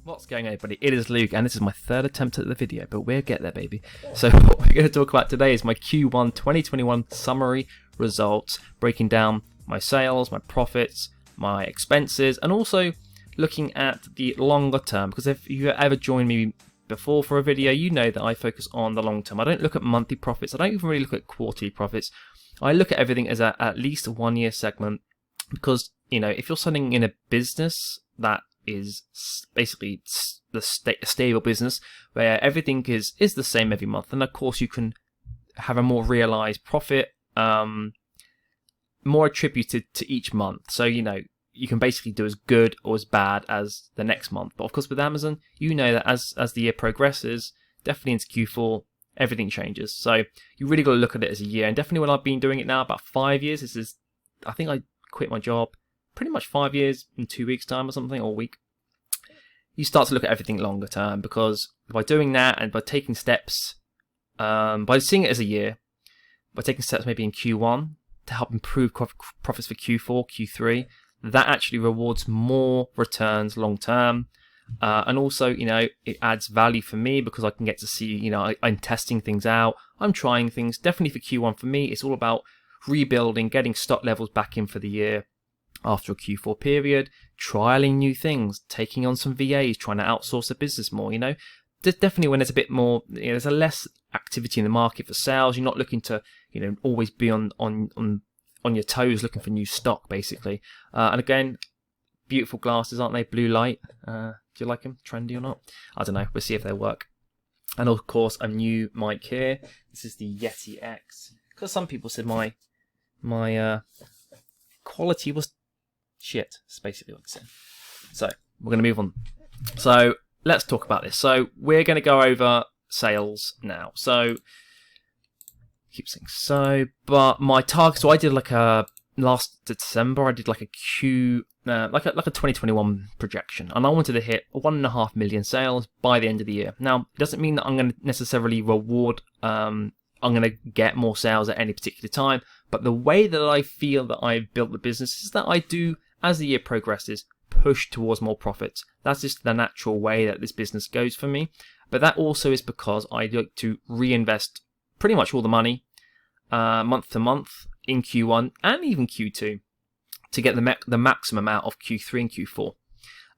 What's going on, everybody? It is Luke, and this is my third attempt at the video, but we'll get there, baby. So what we're going to talk about today is my Q1 2021 summary results, breaking down my sales, my profits, my expenses, and also looking at the longer term, because if you ever joined me before for a video, you know that I focus on the long term. I don't look at monthly profits. I don't even really look at quarterly profits. I look at everything as at least a 1 year segment, because, you know, if you're selling in a business that is basically a stable business where everything is the same every month, and of course you can have a more realized profit, more attributed to each month. So, you know, you can basically do as good or as bad as the next month. But of course with Amazon, you know that as the year progresses, definitely into Q4, everything changes. So you really got to look at it as a year. And definitely when I've been doing it now about 5 years, this is, I think I quit my job pretty much 5 years in 2 weeks time or something, or a week. You start to look at everything longer term, because by doing that and by taking steps, by seeing it as a year, by taking steps maybe in Q1 to help improve profits for Q4, Q3, that actually rewards more returns long term. And also, you know, it adds value for me because I can get to see, you know, I'm testing things out, I'm trying things. Definitely for Q1 for me, it's all about rebuilding, getting stock levels back in for the year after a Q4 period, trialing new things, taking on some VAs, trying to outsource the business more. You know, definitely when there's a bit more, you know, there's a less activity in the market for sales. You're not looking to, you know, always be on your toes looking for new stock, basically. And again, beautiful glasses, aren't they? Blue light. Do you like them? Trendy or not? I don't know. We'll see if they work. And of course, a new mic here. This is the Yeti X. Because some people said my quality was shit. That's basically what they said. So we're going to move on. So let's talk about this. So we're going to go over sales now. So keep saying so, but my target. So I did like a last December. I did like a like a 2021 projection, and I wanted to hit 1.5 million sales by the end of the year. Now, it doesn't mean that I'm going to necessarily reward. I'm going to get more sales at any particular time, but the way that I feel that I've built the business is that I do, as the year progresses, push towards more profits. That's just the natural way that this business goes for me. But that also is because I like to reinvest pretty much all the money month to month in Q1 and even Q2 to get the maximum out of Q3 and Q4.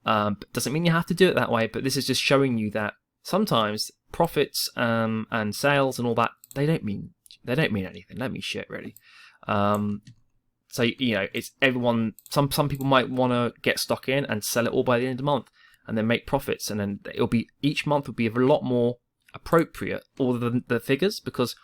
But doesn't mean you have to do it that way, but this is just showing you that sometimes profits and sales and all that, they don't mean anything. They don't mean shit, really. So, you know, it's everyone. Some people might want to get stock in and sell it all by the end of the month, and then make profits, and then it'll be each month will be a lot more appropriate, all the figures, because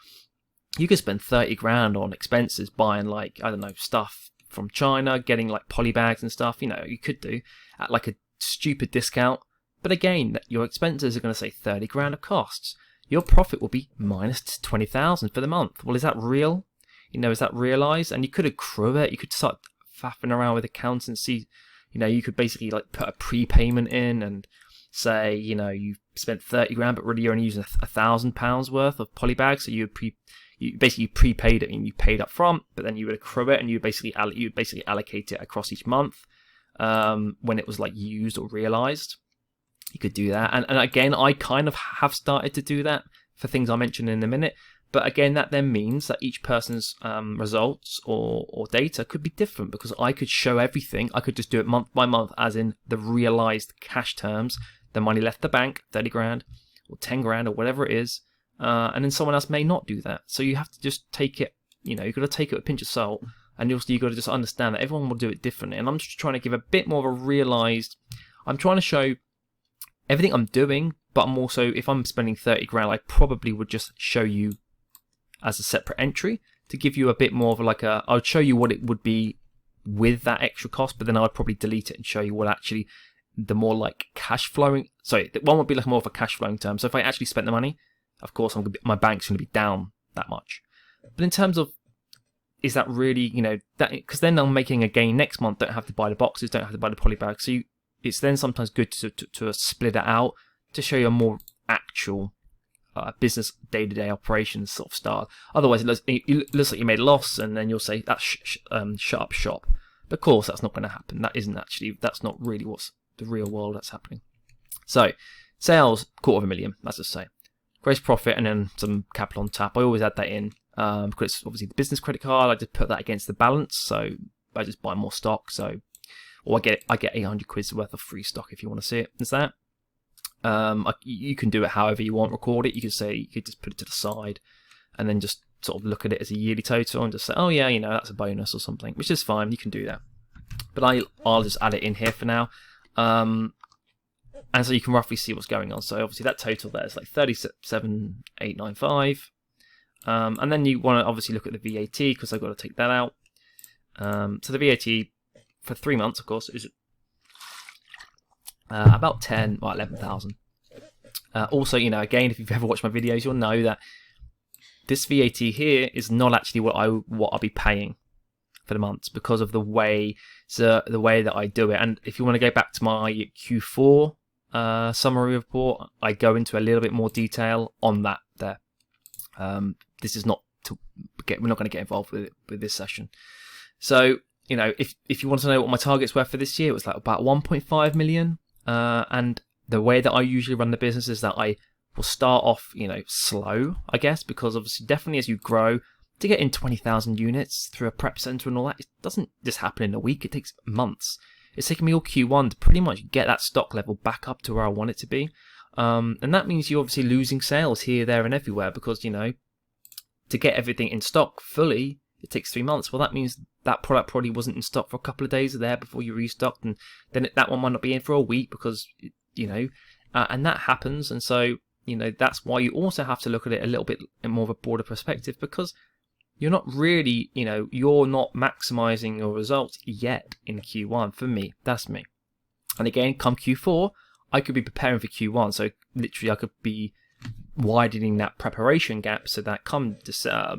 you could spend 30 grand on expenses buying, like, I don't know, stuff from China, getting like poly bags and stuff. You know, you could do at like a stupid discount, but again, your expenses are going to say 30 grand of costs. Your profit will be minus 20,000 for the month. Well, is that real? You know, is that realized? And you could accrue it. You could start faffing around with accountancy. You know, you could basically like put a prepayment in and say, you know, you spent 30 grand, but really you're only using £1,000 worth of poly bags. So you basically prepaid it, and you paid up front, but then you would accrue it, and you basically allocate it across each month when it was like used or realized. You could do that, and again, I kind of have started to do that for things I'll mention in a minute. But again, that then means that each person's results or data could be different, because I could show everything. I could just do it month by month, as in the realized cash terms, the money left the bank, 30 grand or 10 grand or whatever it is. And then someone else may not do that. So you have to just take it, you know, you've got to take it with a pinch of salt. And also you've got to just understand that everyone will do it differently. And I'm just trying to give a bit more of a realized, I'm trying to show everything I'm doing, but I'm also, if I'm spending 30 grand, I probably would just show you as a separate entry to give you a bit more of like I would show you what it would be with that extra cost, but then I would probably delete it and show you what actually the more like cash flowing, sorry, one would be like more of a cash flowing term. So if I actually spent the money, of course, my bank's going to be down that much. But in terms of, is that really, you know, that, because then I'm making a gain next month, don't have to buy the boxes, don't have to buy the poly bags. So it's then sometimes good to split it out to show you a more actual business day-to-day operations sort of style. Otherwise, it looks like you made a loss, and then you'll say that's shut up shop. But of course, that's not going to happen. That's not really what's the real world that's happening. So sales, $250,000, let's just say. Gross profit and then some capital on tap. I always add that in because it's obviously the business credit card. I just put that against the balance, so I just buy more stock. So, or I get 800 quid's worth of free stock if you want to see it. Is that? You can do it however you want. Record it. You could just put it to the side, and then just sort of look at it as a yearly total and just say, oh yeah, that's a bonus or something, which is fine. You can do that. But I'll just add it in here for now. And so you can roughly see what's going on. So obviously that total there is like 37,895. And then you want to obviously look at the VAT because I've got to take that out. So the VAT for 3 months, of course, is about 11,000. Also, again, if you've ever watched my videos, you'll know that this VAT here is not actually what I'll be paying for the months because of the way that I do it. And if you want to go back to my Q4 summary report, I go into a little bit more detail on that there. This is not we're not going to get involved with this session. So if you want to know what my targets were for this year, it was like about 1.5 million. And the way that I usually run the business is that I will start off slow, I guess, because obviously definitely as you grow, to get in 20,000 units through a prep center and all that, it doesn't just happen in a week. It takes months. It's taken me all Q1 to pretty much get that stock level back up to where I want it to be. And that means you're obviously losing sales here, there, and everywhere because, to get everything in stock fully, it takes 3 months. Well, that means that product probably wasn't in stock for a couple of days there before you restocked, and then that one might not be in for a week because, and that happens. And so, that's why you also have to look at it a little bit in more of a broader perspective because you're not really, you're not maximizing your results yet in Q1. For me, that's me. And again, come Q4, I could be preparing for Q1. So literally I could be widening that preparation gap so that come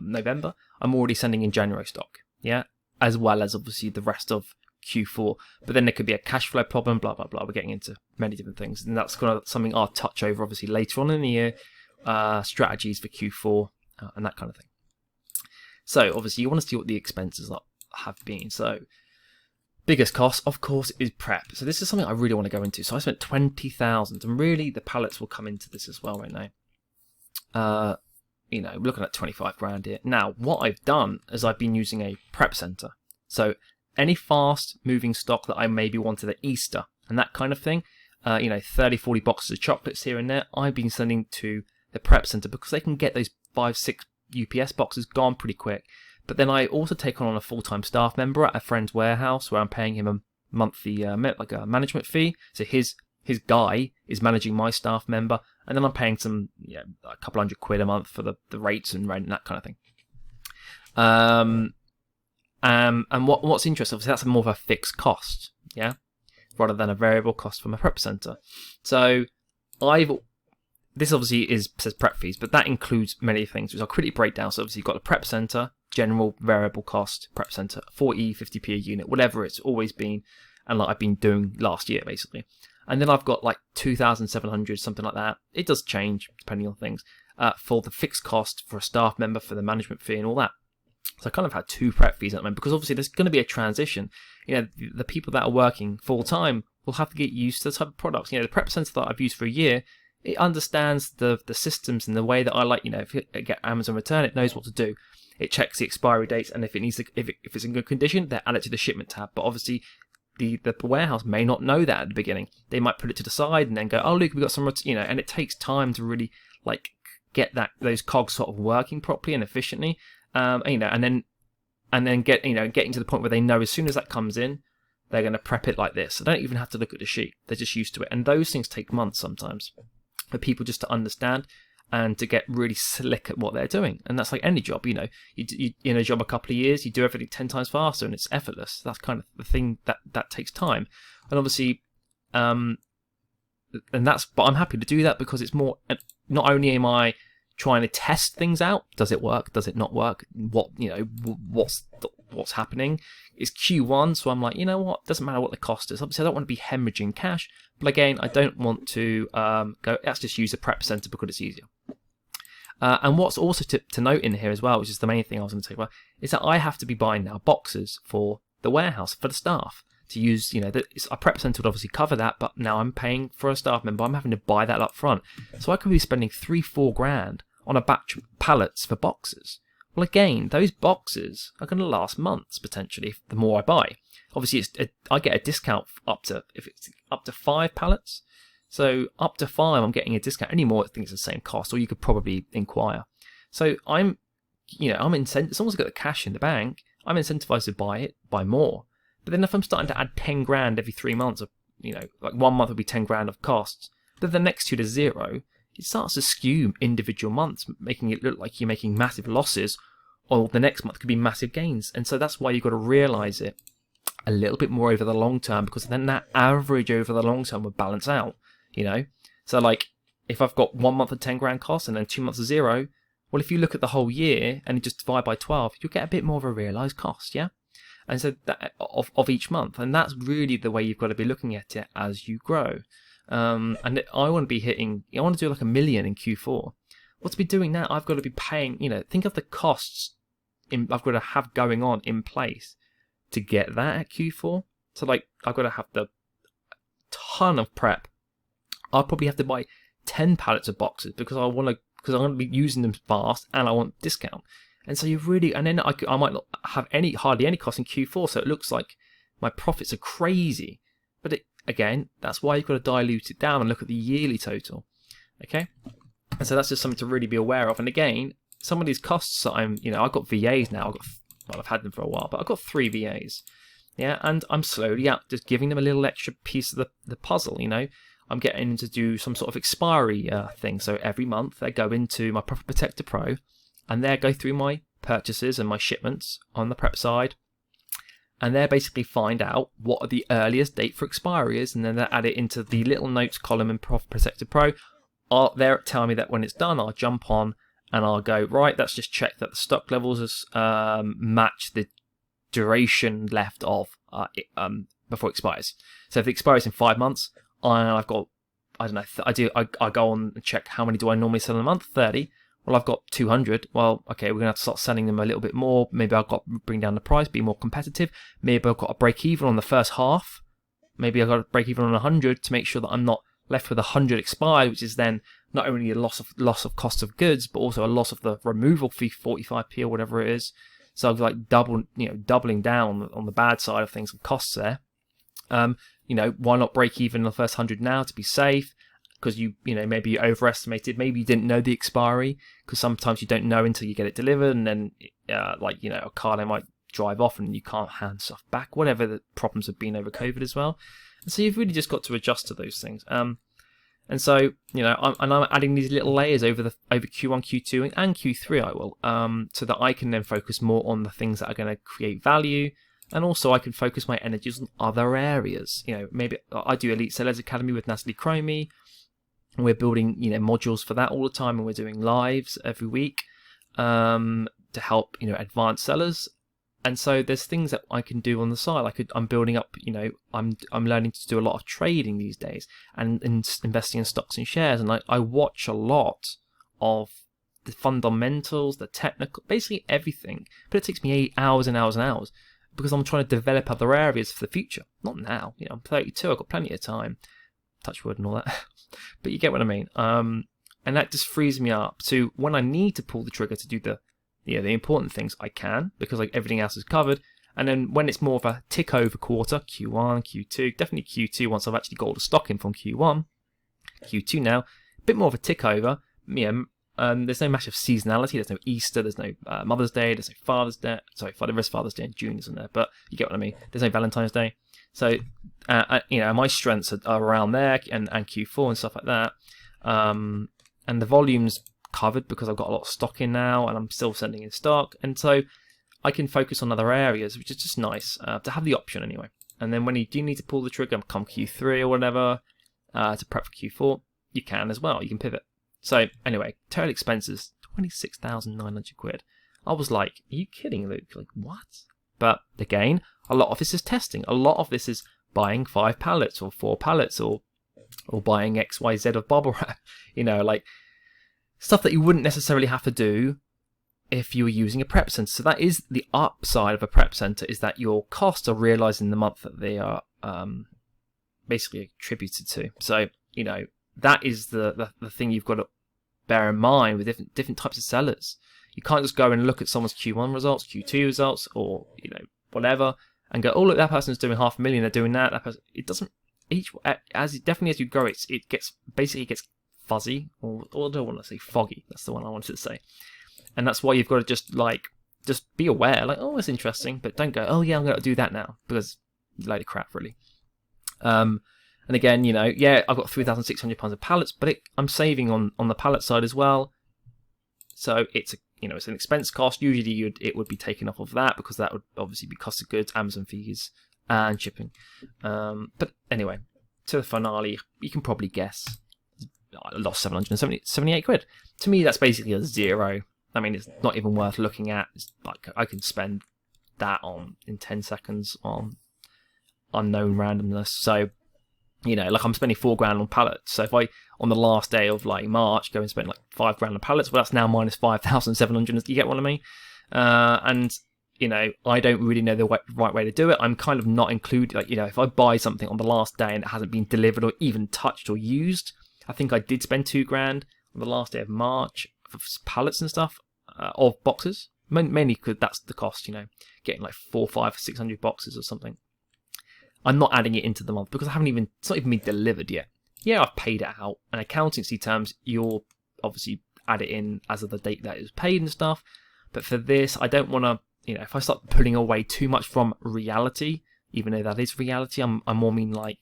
November, I'm already sending in January stock. Yeah. As well as obviously the rest of Q4. But then there could be a cash flow problem, blah, blah, blah. We're getting into many different things. And that's kind of something I'll touch over obviously later on in the year, strategies for Q4 and that kind of thing. So obviously you want to see what the expenses have been. So biggest cost, of course, is prep. So this is something I really want to go into. So I spent 20,000, and really the pallets will come into this as well right now. We're looking at 25 grand here. Now, what I've done is I've been using a prep center. So any fast moving stock that I maybe wanted at Easter and that kind of thing, 30, 40 boxes of chocolates here and there, I've been sending to the prep center because they can get those 5, 6 UPS boxes gone pretty quick. But then I also take on a full-time staff member at a friend's warehouse where I'm paying him a monthly like a management fee. So his guy is managing my staff member, and then I'm paying some a couple £100 a month for the rates and rent and that kind of thing. And what's interesting, obviously that's more of a fixed cost, rather than a variable cost from a prep center. So this obviously says prep fees, but that includes many things, which I'll quickly break down. So obviously you've got the prep center, general variable cost, prep center, 40, 50p a unit, whatever it's always been, and like I've been doing last year basically. And then I've got like 2,700, something like that. It does change depending on things, for the fixed cost for a staff member, for the management fee and all that. So I kind of had 2 prep fees at the moment because obviously there's going to be a transition. The people that are working full time will have to get used to the type of products. The prep center that I've used for a year, it understands the systems and the way that I like, if I get Amazon return, it knows what to do. It checks the expiry dates, and if it's in good condition, they add it to the shipment tab. But obviously, the warehouse may not know that at the beginning. They might put it to the side and then go, oh look, we got some, and it takes time to really like get those cogs sort of working properly and efficiently, and then getting to the point where they know as soon as that comes in, they're going to prep it like this. They don't even have to look at the sheet; they're just used to it, and those things take months sometimes for people just to understand and to get really slick at what they're doing. And that's like any job, you in a job a couple of years, you do everything 10 times faster and it's effortless. That's kind of the thing that takes time. And obviously, but I'm happy to do that because it's more, not only am I trying to test things out, does it work, does it not work, what's happening. It's Q1, so I'm like, what, doesn't matter what the cost is. Obviously I don't want to be hemorrhaging cash, but again, I don't want to go, let's just use a prep center because it's easier. And what's also to note in here as well, which is the main thing I was going to talk about, is that I have to be buying now boxes for the warehouse, for the staff. to use, a prep center would obviously cover that, but now I'm paying for a staff member, I'm having to buy that up front. So I could be spending 3-4 grand on a batch of pallets for boxes. Well, again, those boxes are going to last months potentially the more I buy. Obviously, I get a discount if it's up to 5 pallets. So up to 5, I'm getting a discount. Any more, I think it's the same cost, or you could probably inquire. So I'm incentivized. As long as I've got the cash in the bank, I'm incentivized to buy more. But then if I'm starting to add 10 grand every 3 months, like 1 month would be 10 grand of costs, then the next 2 to 0, it starts to skew individual months, making it look like you're making massive losses, or the next month could be massive gains. And so that's why you've got to realize it a little bit more over the long term, because then that average over the long term will balance out, So like, if I've got 1 month of 10 grand cost and then 2 months of 0, well, if you look at the whole year and you just divide by 12, you'll get a bit more of a realized cost, yeah? And so that of each month, and that's really the way you've got to be looking at it as you grow. And I want to be I want to do like $1 million in Q4. What to be doing now? I've got to be paying, think of the costs I've got to have going on in place to get that at Q4. So like, I've got to have the ton of prep. I'll probably have to buy 10 pallets of boxes because I'm going to be using them fast and I want discount. And so and then I might not have hardly any cost in Q4, so it looks like my profits are crazy. But again, that's why you've got to dilute it down and look at the yearly total. Okay? And so that's just something to really be aware of. And again, some of these costs that I've got VAs now. I've had them for a while, but I've got 3 VAs. Yeah, and I'm slowly just giving them a little extra piece of the puzzle, I'm getting to do some sort of expiry thing. So every month they go into my Profit Protector Pro, and they go through my purchases and my shipments on the prep side, and they basically find out what are the earliest date for expiry is, and then they add it into the little notes column in Profit Protector Pro. They're telling me that when it's done, I'll jump on and I'll go, right, let's just check that the stock levels match the duration left of before it expires. So if it expires in 5 months, I've got, I don't know, I go on and check how many do I normally sell in a month? 30. Well, I've got 200. Well, okay, we're going to have to start selling them a little bit more. Maybe I've got to bring down the price, be more competitive. Maybe I've got to break even on the first half. Maybe I've got to break even on 100 to make sure that I'm not left with 100 expired, which is then not only a loss of cost of goods, but also a loss of the removal fee, 45p or whatever it is. So I've like doubling down on the bad side of things and costs there. Why not break even in the first 100 now to be safe? Because maybe you overestimated, maybe you didn't know the expiry, because sometimes you don't know until you get it delivered, and then a car they might drive off and you can't hand stuff back, whatever the problems have been over COVID as well. And so you've really just got to adjust to those things. And so I'm adding these little layers over Q1, Q2, and Q3. I will, so that I can then focus more on the things that are going to create value. And also I can focus my energies on other areas. Maybe I do Elite Sellers Academy with Natalie Cromie. We're building, modules for that all the time, and we're doing lives every week to help, advanced sellers. And so there's things that I can do on the side. I'm building up, I'm learning to do a lot of trading these days and investing in stocks and shares. And I watch a lot of the fundamentals, the technical, basically everything. But it takes me hours and hours and hours because I'm trying to develop other areas for the future. Not now. I'm 32. I've got plenty of time. Touch wood and all that. But you get what I mean. And that just frees me up to when I need to pull the trigger to do the important things, I can, because everything else is covered. And then when it's more of a tick over quarter, Q1, Q2, definitely Q2 once I've actually got all the stock in from Q1, Q2 now, a bit more of a tick over. There's no massive seasonality. There's no Easter. There's no Mother's Day. There's no Father's Day. Sorry, there is Father's Day in June, isn't there? But you get what I mean. There's no Valentine's Day. So, my strengths are around there and Q4 and stuff like that. And the volume's covered because I've got a lot of stock in now and I'm still sending in stock. And so I can focus on other areas, which is just nice to have the option anyway. And then when you do need to pull the trigger, come Q3 or whatever, to prep for Q4, you can as well. You can pivot. So anyway, total expenses, 26,900 quid. I was like, are you kidding, Luke? Like, what? But again, a lot of this is testing. A lot of this is buying 5 pallets or 4 pallets or buying XYZ of bubble wrap. Stuff that you wouldn't necessarily have to do if you're using a prep center. So that is the upside of a prep center, is that your costs are realized in the month that they are basically attributed to. So, you know, that is the thing you've got to bear in mind with different types of sellers. You can't just go and look at someone's Q1 results, Q2 results, or, you know, whatever, and go, oh, look, that person's doing $500,000, they're doing that. That person, it doesn't, definitely as you grow, it gets fuzzy, or I don't want to say foggy, that's the one I wanted to say. And that's why you've got to just be aware, like, oh, it's interesting, but don't go, oh yeah, I'm going to do that now, because load of crap, really. And again, you know, yeah, I've got £3,600 of pallets, but I'm saving on the pallet side as well. So it's it's an expense cost. Usually it would be taken off of that, because that would obviously be cost of goods, Amazon fees, and shipping. But anyway, to the finale, you can probably guess I lost 778 quid. To me, that's basically a zero. I mean, it's not even worth looking at. It's like I can spend that in 10 seconds on unknown randomness. So, you know, like I'm spending $4,000 on pallets. So if I, on the last day of like March, go and spend like $5,000 on pallets, well, that's now minus 5,700. You get what I mean? And, you know, I don't really know the right way to do it. I'm kind of not included. Like, you know, if I buy something on the last day and it hasn't been delivered or even touched or used, I think I did spend $2,000 on the last day of March for pallets and stuff, of boxes. Mainly because that's the cost, you know, getting like 400, 500, 600 boxes or something. I'm not adding it into the month because it's not even been delivered yet. Yeah, I've paid it out. In accountancy terms, you'll obviously add it in as of the date that it was paid and stuff. But for this, I don't want to, you know, if I start pulling away too much from reality, even though that is reality, I'm more mean like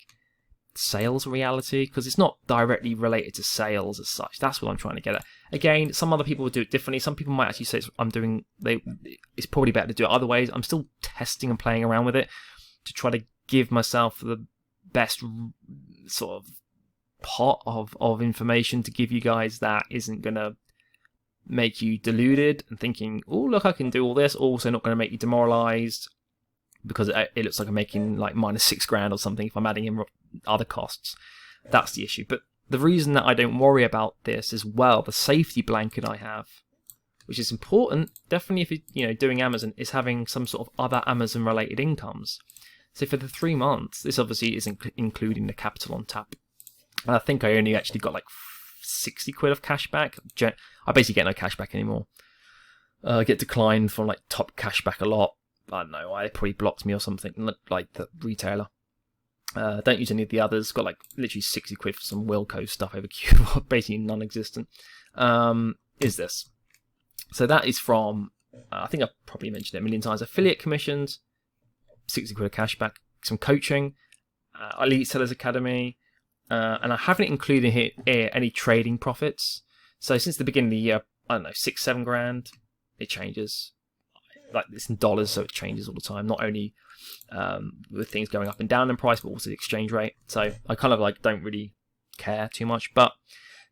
sales reality, because it's not directly related to sales as such. That's what I'm trying to get at. Again, some other people will do it differently. Some people might actually say it's probably better to do it other ways. I'm still testing and playing around with it to try to give myself the best sort of pot of information to give you guys that isn't going to make you deluded and thinking, oh, look, I can do all this. Also not going to make you demoralized because it looks like I'm making like minus $6,000 or something if I'm adding in other costs. That's the issue. But the reason that I don't worry about this as well, the safety blanket I have, which is important, definitely if you're doing Amazon, is having some sort of other Amazon related incomes. So for the 3 months, this obviously isn't including the capital on tap. And I think I only actually got like 60 quid of cash back. I basically get no cash back anymore. I get declined from like top cash back a lot. I don't know, it probably blocked me or something, like the retailer. Don't use any of the others. Got like literally 60 quid for some Wilco stuff over Q, basically non-existent. Is this. So that is from, I think I've probably mentioned it a million times, affiliate commissions, 60 quid of cash back, some coaching, Elite Sellers Academy, and I haven't included here any trading profits. So since the beginning of the year, I don't know, 6-7 grand, it changes. Like it's in dollars, so it changes all the time. Not only with things going up and down in price, but also the exchange rate. So I kind of like don't really care too much. But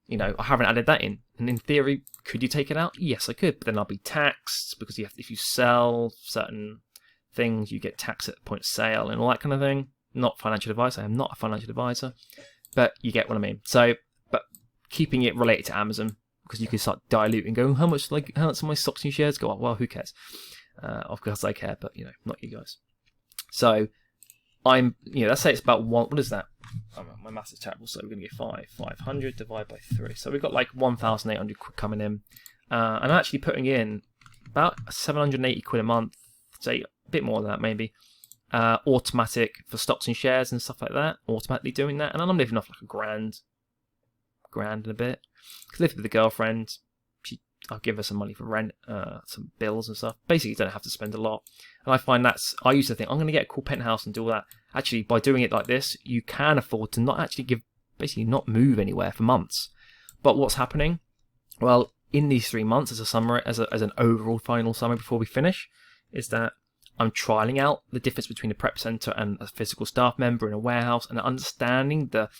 you know, I haven't added that in. And in theory, could you take it out? Yes, I could. But then I'll be taxed because if you sell certain things, you get taxed at the point of sale and all that kind of thing. Not financial advice. I am not a financial advisor, but you get what I mean. So, but keeping it related to Amazon, because you can start diluting, going, how much of my stocks and shares go up? Well, who cares? Of course I care, but not you guys. So I'm, let's say it's about what is that? Oh, my maths is terrible, so we're going to get 500 divided by 3. So we've got like 1,800 quid coming in. I'm actually putting in about 780 quid a month, say a bit more than that maybe, automatic for stocks and shares and stuff like that, automatically doing that. And I'm living off like a grand and a bit. I live with a girlfriend. I'll give her some money for rent, some bills and stuff. Basically, you don't have to spend a lot. And I find I used to think, I'm going to get a cool penthouse and do all that. Actually, by doing it like this, you can afford to not actually basically not move anywhere for months. But what's happening? Well, in these 3 months, as a summary, as an overall final summary before we finish, is that I'm trialing out the difference between a prep center and a physical staff member in a warehouse, and understanding the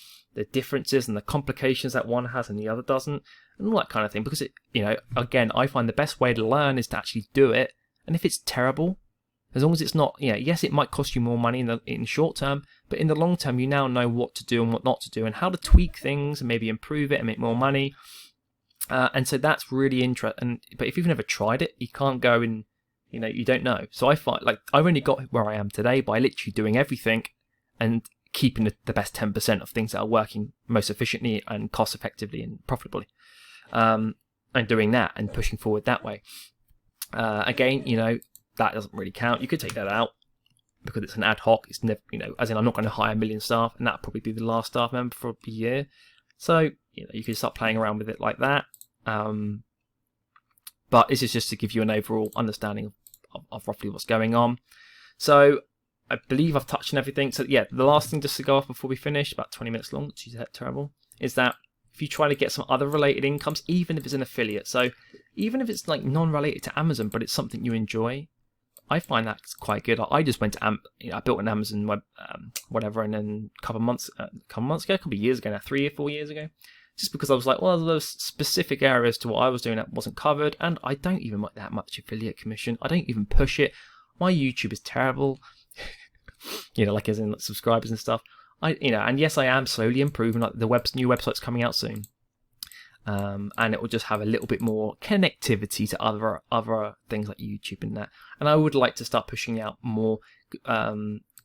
differences and the complications that one has and the other doesn't, and all that kind of thing. Because again, I find the best way to learn is to actually do it. And if it's terrible, as long as it's not, yes, it might cost you more money in short term, but in the long term, you now know what to do and what not to do, and how to tweak things and maybe improve it and make more money. And so that's really interesting. But if you've never tried it, you can't go and, you don't know. So I find, like, I've only got where I am today by literally doing everything and keeping the best 10% of things that are working most efficiently and cost effectively and profitably. And doing that and pushing forward that way. Again, that doesn't really count. You could take that out because it's an ad hoc. It's never, as in I'm not going to hire a million staff, and that'll probably be the last staff member for a year. So, you can start playing around with it like that. But this is just to give you an overall understanding of roughly what's going on. So I believe I've touched on everything. So yeah, the last thing just to go off before we finish, about 20 minutes long, which is terrible, is that if you try to get some other related incomes, even if it's an affiliate, so even if it's like non-related to Amazon, but it's something you enjoy, I find that's quite good. I just went to I built an Amazon web, whatever, and then a couple of years ago now, 3 or 4 years ago, just because I was like, well, there's specific areas to what I was doing that wasn't covered, and I don't even make that much affiliate commission. I don't even push it. My YouTube is terrible, like as in subscribers and stuff. And yes, I am slowly improving. Like the new website's coming out soon, and it will just have a little bit more connectivity to other things like YouTube and that. And I would like to start pushing out more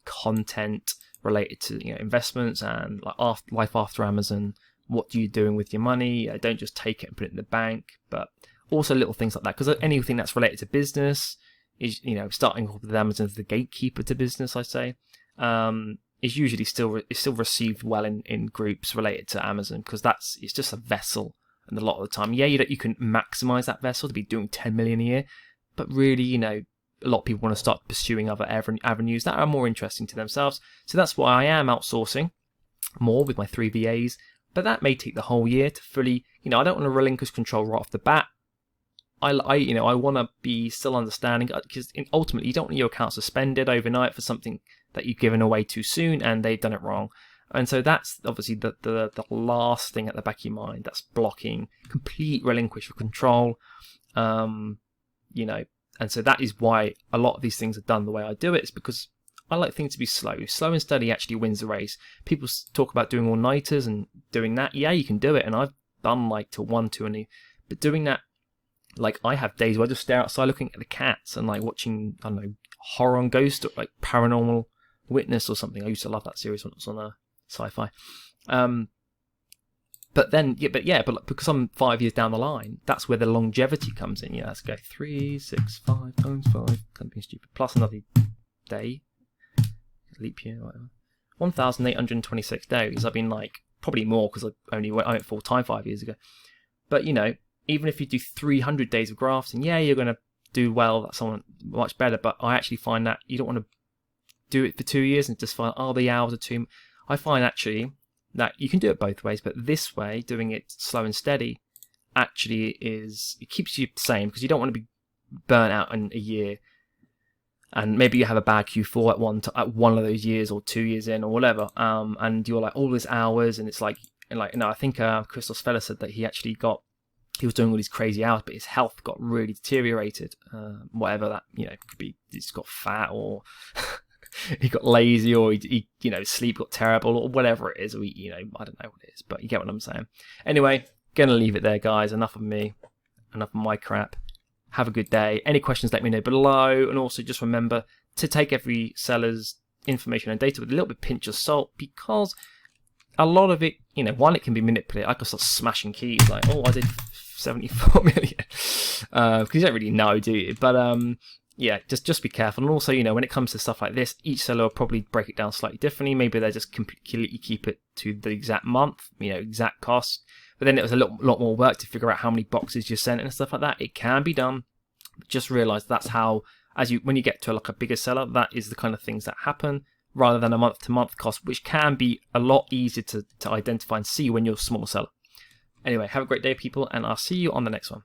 content related to investments and like life after Amazon. What are you doing with your money? Don't just take it and put it in the bank, but also little things like that. Because anything that's related to business is, starting off with Amazon as the gatekeeper to business, I say, is usually still received well in groups related to Amazon, because it's just a vessel. And a lot of the time, you can maximize that vessel to be doing 10 million a year, but really, a lot of people want to start pursuing other avenues that are more interesting to themselves. So that's why I am outsourcing more with my 3 VAs. But that may take the whole year to fully, I don't want to relinquish control right off the bat. I want to be still understanding, because ultimately you don't want your account suspended overnight for something that you've given away too soon and they've done it wrong. And so that's obviously the last thing at the back of your mind that's blocking complete relinquish of control. And so that is why a lot of these things are done the way I do it. It's because I like things to be slow. Slow and steady actually wins the race. People talk about doing all-nighters and doing that. Yeah, you can do it, and I've done like till 1, 2, and but doing that, like I have days where I just stare outside looking at the cats and like watching, I don't know, horror and ghost or like Paranormal Witness or something. I used to love that series when it was on Sci-Fi. But because I'm 5 years down the line, that's where the longevity comes in. Let's go 3, 6, 5 times 5. Kind of being stupid. Plus another day. Leap year, whatever. 1,826 days. I've been like probably more because I went full time 5 years ago. But even if you do 300 days of grafting, you're going to do well. That's someone much better. But I actually find that you don't want to do it for 2 years and just find the hours are too. I find actually that you can do it both ways, but this way, doing it slow and steady, actually it keeps you the same, because you don't want to be burnt out in a year. And maybe you have a bad Q4 at one of those years or 2 years in or whatever, and you're like all these hours, and it's like I think Christos Feller said that he was doing all these crazy hours, but his health got really deteriorated. Whatever that could be, he's got fat or he got lazy, or he sleep got terrible, or whatever it is, or I don't know what it is, but you get what I'm saying. Anyway, gonna leave it there, guys. Enough of me, enough of my crap. Have a good day. Any questions, let me know below. And also just remember to take every seller's information and data with a little bit pinch of salt, because a lot of it, one, it can be manipulated. I could start smashing keys like, I did 74 million. Because you don't really know, do you? But just be careful. And also, when it comes to stuff like this, each seller will probably break it down slightly differently. Maybe they just completely keep it to the exact month, exact cost. But then it was a lot more work to figure out how many boxes you sent and stuff like that. It can be done. But just realize that's how, when you get to a bigger seller, that is the kind of things that happen, rather than a month-to-month cost, which can be a lot easier to identify and see when you're a small seller. Anyway, have a great day, people, and I'll see you on the next one.